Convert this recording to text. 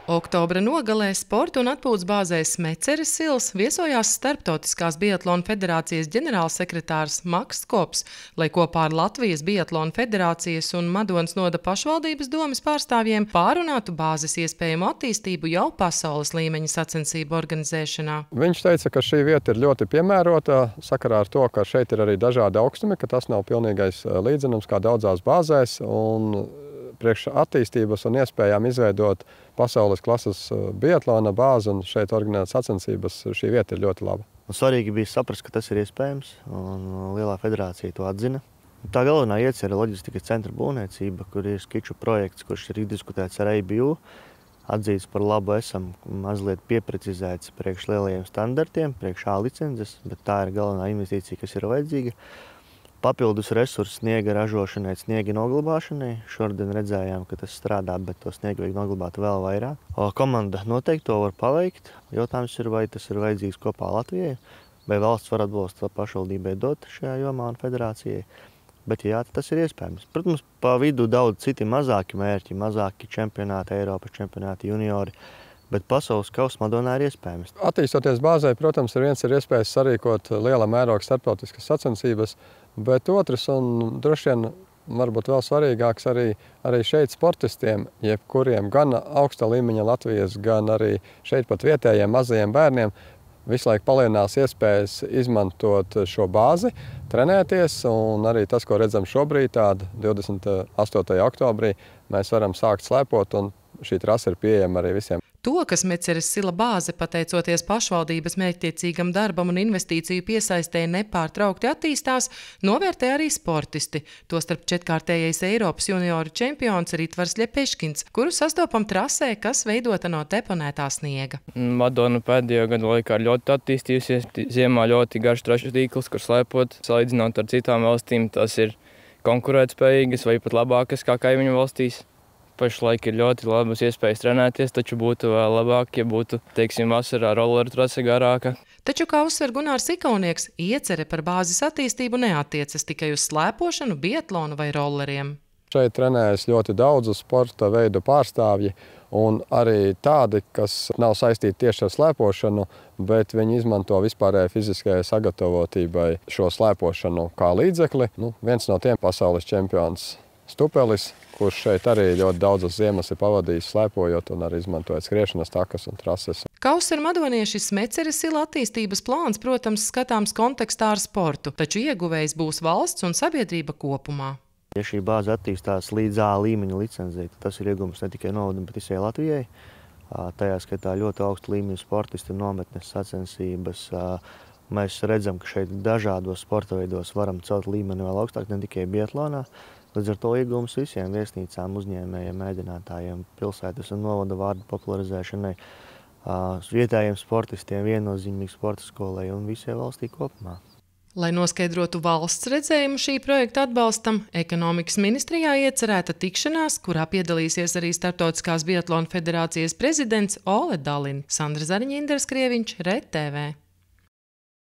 Oktobra nogalē sporta un atpūtas bāzē Smeceres Ilas viesojās Starptautiskās biatlona federācijas ģenerālsekretārs Maks Skops, lai kopā ar Latvijas biatlona federācijas un Madonas noda pašvaldības domes pārstāvjiem pārunātu bāzes iespējamu attīstību jau pasaules līmeņa sacensību organizēšanā. Viņš teica, ka šī vieta ir ļoti piemērota sakarā ar to, ka šeit ir arī dažādi augstumi, ka tas nav pilnīgais līdzenums kā daudzās bāzēs. Priekš attīstības un iespējām izveidot pasaules klases biatlona bāzi un šeit organizēt sacensības, šī vieta ir ļoti laba. Svarīgi bija saprast, ka tas ir iespējams, un Lielā federācija to atzina. Tā galvenā iecerē ir loģistikas centra būvniecība, kur ir skiču projekts, kurš ir diskutēts ar ABU, atzīts par labu, esam mazliet pieprecizēts priekš lielajiem standartiem, priekš A licences, bet tā ir galvenā investīcija, kas ir vajadzīga. Papildus resursi sniega ražošanai, sniega noglabāšanai. Šodien redzējām, ka tas strādā, bet to sniegu vajag noglabāt vēl vairāk. Komanda noteikti to var paveikt. Jautājums ir, vai tas ir vajadzīgs kopā Latvijai, vai valsts var atbalstu pašvaldībai dot šajā jomā un federācijai. Bet jā, tas ir iespējams. Protams, pa vidu daudz citi mazāki mērķi, mazāki čempionāti, Eiropas čempionāti, juniori. Bet pasaules kausa Madonā ir iespējams. Attīstoties bāzē, protams, ir iespējas sarīkot liela mēroga starptautiskas sacensības, bet otrs un droši vien varbūt vēl svarīgāks arī šeit sportistiem, jebkuriem gan augsta līmeņa Latvijas, gan arī šeit pat vietējiem mazajiem bērniem, visu laiku palielinās iespējas izmantot šo bāzi, trenēties, un arī tas, ko redzam šobrīd, tāda 28. oktobrī, mēs varam sākt slēpot, un šī trasa ir pieejama arī visiem. To, ka Smeceres Ila bāze, pateicoties pašvaldības mērķtiecīgam darbam un investīciju piesaistē nepārtraukti attīstās, novērtē arī sportisti. Tostarp četrkārtējais Eiropas junioru čempions Ritvars Ļepeškins, kuru sastopam trasē, kas veidota no deponētā sniega. Madona pēdējo gadu laikā ļoti attīstījusies. Ziemā ļoti garš trašu tīkls, kur slēpot. Salīdzinot ar citām valstīm, tas ir konkurētspējīgas vai pat labākas kā kaimiņu valstīs. Pašlaik ir ļoti labas iespējas trenēties, taču būtu vēl labāk, ja būtu, teiksim, vasarā rolleru trase garāka. Taču, kā uzsver Gunārs Ikaunieks, iecere par bāzes attīstību neatiecas tikai uz slēpošanu, biatlonu vai rolleriem. Šeit trenējas ļoti daudzu sporta veidu pārstāvji un arī tādi, kas nav saistīti tieši ar slēpošanu, bet viņi izmanto vispārējai fiziskajai sagatavotībai šo slēpošanu kā līdzekli. Viens no tiem pasaules čempions Stupelis, kurš šeit arī ļoti daudzas ziemas ir pavadījis slēpojot un arī izmantojot skriešanas takas un trases. Kā uzsver madonieši, Smeceres Ila attīstības plāns, protams, skatāms kontekstā ar sportu, taču ieguvējs būs valsts un sabiedrība kopumā. Ja šī bāze attīstās līdz A līmeņa licencei, tad tas ir iegums ne tikai novadam, bet visai Latvijai. Tajā skatā ļoti augstu līmeņu sportisti, nometnes, sacensības. Mēs redzam, ka šeit dažādos sporta veidos varam celt līmeni vēl augstāk, ne tikai biatlonā. Līdz ar to iegūmus visiem viesnīcām, uzņēmējiem, mēģinātājiem, pilsētas un novada vārdu popularizēšanai, vietējiem sportistiem, viennozīmīgi sporta skolai un visai valstī kopumā. Lai noskaidrotu valsts redzējumu šī projekta atbalstam, Ekonomikas ministrijā iecerēta tikšanās, kurā piedalīsies arī Starptautiskās biatlona federācijas prezidents Ole Dalin. Sandra Zariņa, Indra Skrieviņš, RTV.